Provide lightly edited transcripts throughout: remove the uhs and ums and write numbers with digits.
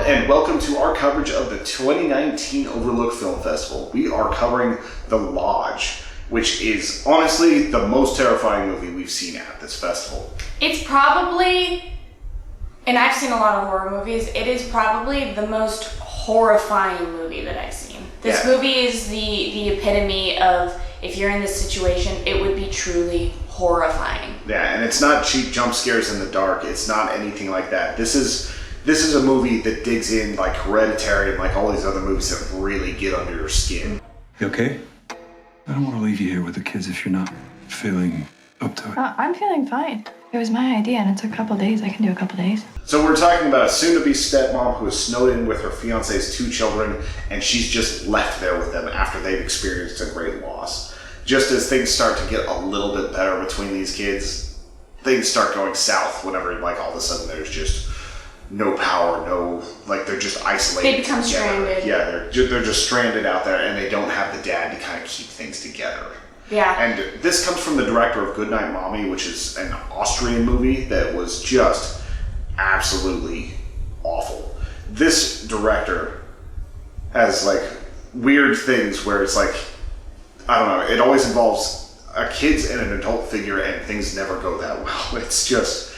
and welcome to our coverage of the 2019 Overlook Film Festival. We are covering The Lodge, which is honestly the most terrifying movie we've seen at this festival. It's probably, and I've seen a lot of horror movies, it is probably the most horrifying movie that I've seen. This movie is the epitome of, if you're in this situation, it would be truly horrifying. Yeah, and it's not cheap jump scares in the dark. It's not anything like that. This is a movie that digs in like Hereditary and like all these other movies that really get under your skin. You okay? I don't want to leave you here with the kids if you're not feeling up to it. I'm feeling fine. It was my idea and it took a couple days. I can do a couple days. So we're talking about a soon-to-be stepmom who is snowed in with her fiancé's 2 children, and she's just left there with them after they've experienced a great loss. Just as things start to get a little bit better between these kids, things start going south whenever like all of a sudden there's just no power, they're just isolated. They become stranded. Yeah, they're just stranded out there, and they don't have the dad to kind of keep things together. Yeah. And this comes from the director of Goodnight Mommy, which is an Austrian movie that was just absolutely awful. This director has like weird things where it's like, I don't know, it always involves a kid's and an adult figure, and things never go that well. It's just,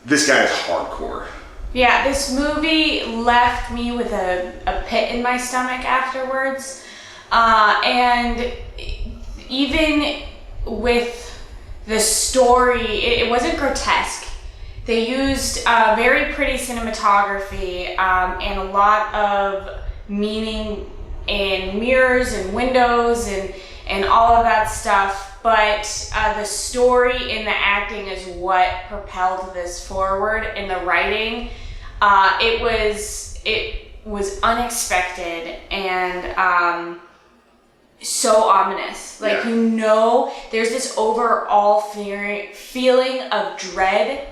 this guy is hardcore. Yeah, this movie left me with a pit in my stomach afterwards. And even with the story, it wasn't grotesque. They used very pretty cinematography and a lot of meaning in mirrors and windows and all of that stuff. But the story and the acting is what propelled this forward. In the writing, it was unexpected and so ominous. Like, there's this overall feeling of dread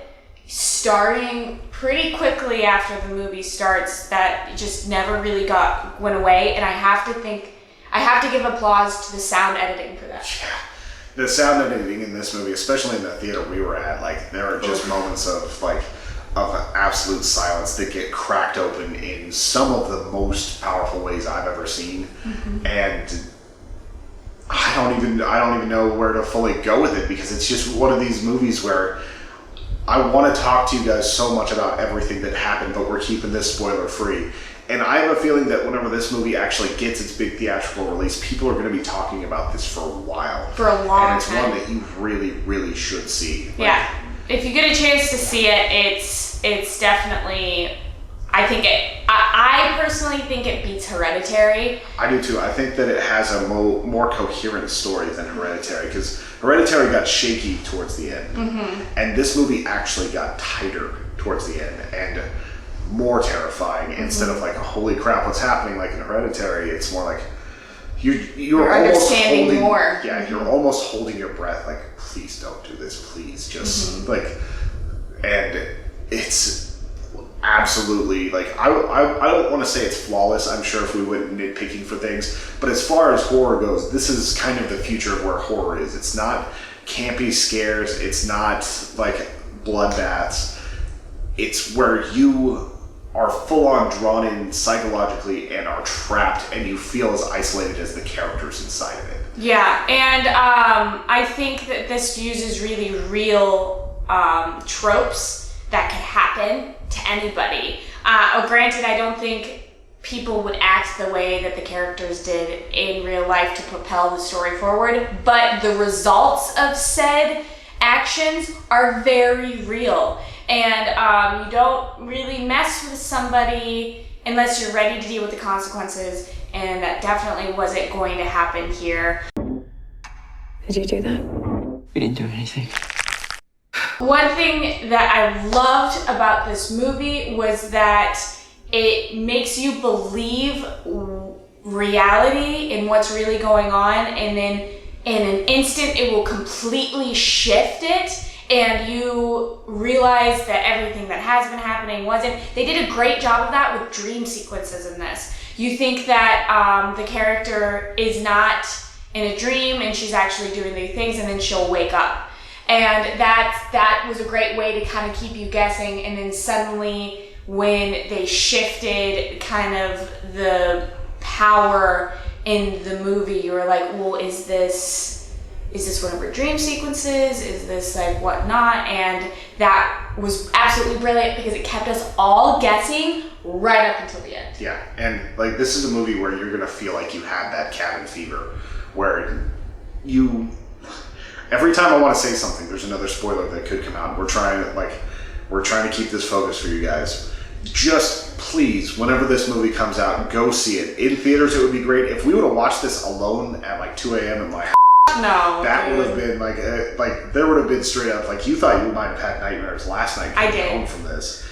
starting pretty quickly after the movie starts that just never really went away. And I have to give applause to the sound editing for that. Yeah. The sound editing in this movie, especially in the theater we were at, like there are just moments of absolute silence that get cracked open in some of the most powerful ways I've ever seen. Mm-hmm. And I don't even know where to fully go with it, because it's just one of these movies where I want to talk to you guys so much about everything that happened, but we're keeping this spoiler free. And I have a feeling that whenever this movie actually gets its big theatrical release, people are going to be talking about this for a while. For a long time. And it's one that you really, really should see. Yeah. If you get a chance to see it, it's definitely, I personally think it beats Hereditary. I do too. I think that it has a more coherent story than Hereditary, because Hereditary got shaky towards the end. Mm-hmm. And this movie actually got tighter towards the end and more terrifying. Mm-hmm. Instead of like, holy crap, what's happening? Like in Hereditary, it's more like you're almost understanding more. Yeah, you're almost holding your breath, like, please don't do this, please, just and it's absolutely like, I don't want to say it's flawless. I'm sure if we went nitpicking for things, but as far as horror goes, this is kind of the future of where horror is. It's not campy scares, it's not like bloodbaths. It's where you are full on drawn in psychologically and are trapped, and you feel as isolated as the characters inside of it. Yeah, and I think that this uses really real tropes that could happen to anybody. Granted, I don't think people would act the way that the characters did in real life to propel the story forward, but the results of said actions are very real. And you don't really mess with somebody unless you're ready to deal with the consequences, and that definitely wasn't going to happen here. Did you do that? We didn't do anything. One thing that I loved about this movie was that it makes you believe reality and what's really going on, and then in an instant it will completely shift it. And you realize that everything that has been happening wasn't. They did a great job of that with dream sequences in this. You think that the character is not in a dream and she's actually doing these things, and then she'll wake up. And that was a great way to kind of keep you guessing. And then suddenly when they shifted kind of the power in the movie. You were like, well, is this one of her dream sequences? Is this like whatnot? And that was absolutely brilliant because it kept us all guessing right up until the end. Yeah, and like this is a movie where you're gonna feel like you had that cabin fever, where you every time I want to say something, there's another spoiler that could come out. We're trying to keep this focus for you guys. Just please, whenever this movie comes out, go see it. In theaters, it would be great. If we would have watched this alone at like 2 a.m. and like no, that dude. would have been like there would have been straight up like you thought you might have had nightmares last night I coming did. home from this.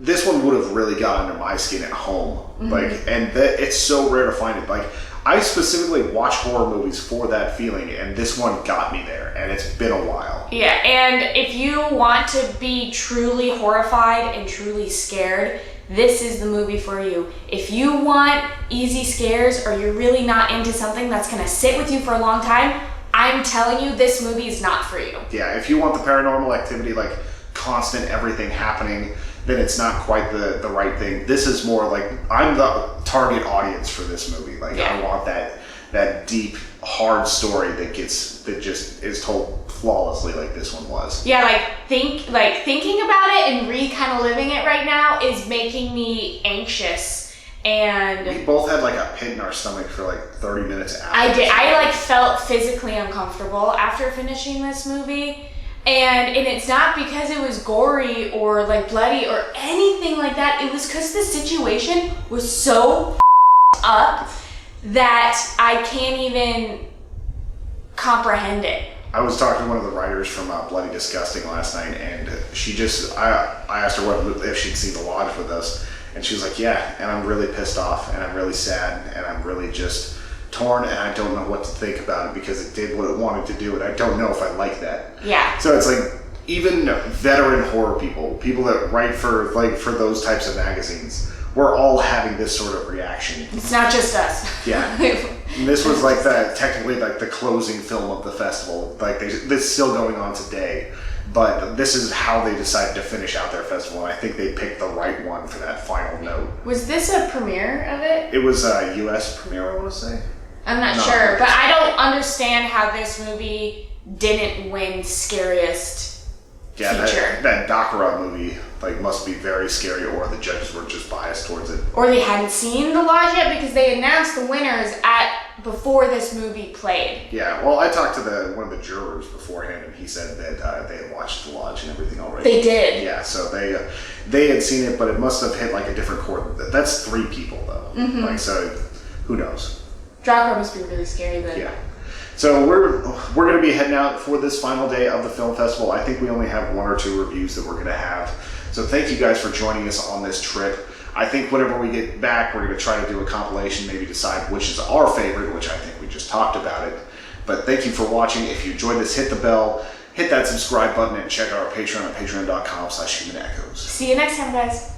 This one would have really got under my skin at home. It's so rare to find it. Like, I specifically watch horror movies for that feeling, and this one got me there, and it's been a while. Yeah, and if you want to be truly horrified and truly scared, this is the movie for you. If you want easy scares, or you're really not into something that's gonna sit with you for a long time, I'm telling you, this movie is not for you. Yeah, if you want the paranormal activity, like constant everything happening, then it's not quite the right thing. This is more like, I'm the target audience for this movie. Like, yeah. I want that deep, hard story that just is told flawlessly like this one was. Yeah, thinking about it and kind of living it right now is making me anxious. And we both had like a pit in our stomach for like 30 minutes after. I did. I felt physically uncomfortable after finishing this movie. And it's not because it was gory or like bloody or anything like that. It was because the situation was so up that I can't even comprehend it. I was talking to one of the writers from Bloody Disgusting last night, and she just, I asked her if she'd seen The Lodge with us, and she was like, yeah, and I'm really pissed off, and I'm really sad, and I'm really just torn, and I don't know what to think about it because it did what it wanted to do, and I don't know if I like that. Yeah. So it's like, even veteran horror people that write for those types of magazines, we're all having this sort of reaction. It's not just us. Yeah. And this was like technically like the closing film of the festival. Like this is still going on today, but this is how they decided to finish out their festival, and I think they picked the right one for that final note. Was this a premiere of it? It was a U.S. premiere, I want to say. I'm not sure, but I don't understand how this movie didn't win Scariest feature. That Dakara movie must be very scary, or the judges were just biased towards it. Or they hadn't seen The Lodge yet because they announced the winners before this movie played. Yeah, well, I talked to one of the jurors beforehand, and he said that they had watched The Lodge and everything already. They did. Yeah, so they had seen it, but it must have hit a different chord. That's 3 people though. Mm-hmm. So who knows? Dracula must be really scary then. Yeah. So we're going to be heading out for this final day of the film festival. I think we only have 1 or 2 reviews that we're going to have. So thank you guys for joining us on this trip. I think whenever we get back, we're going to try to do a compilation, maybe decide which is our favorite, which I think we just talked about it. But thank you for watching. If you enjoyed this, hit the bell, hit that subscribe button, and check out our Patreon at patreon.com/humanechoes. See you next time, guys.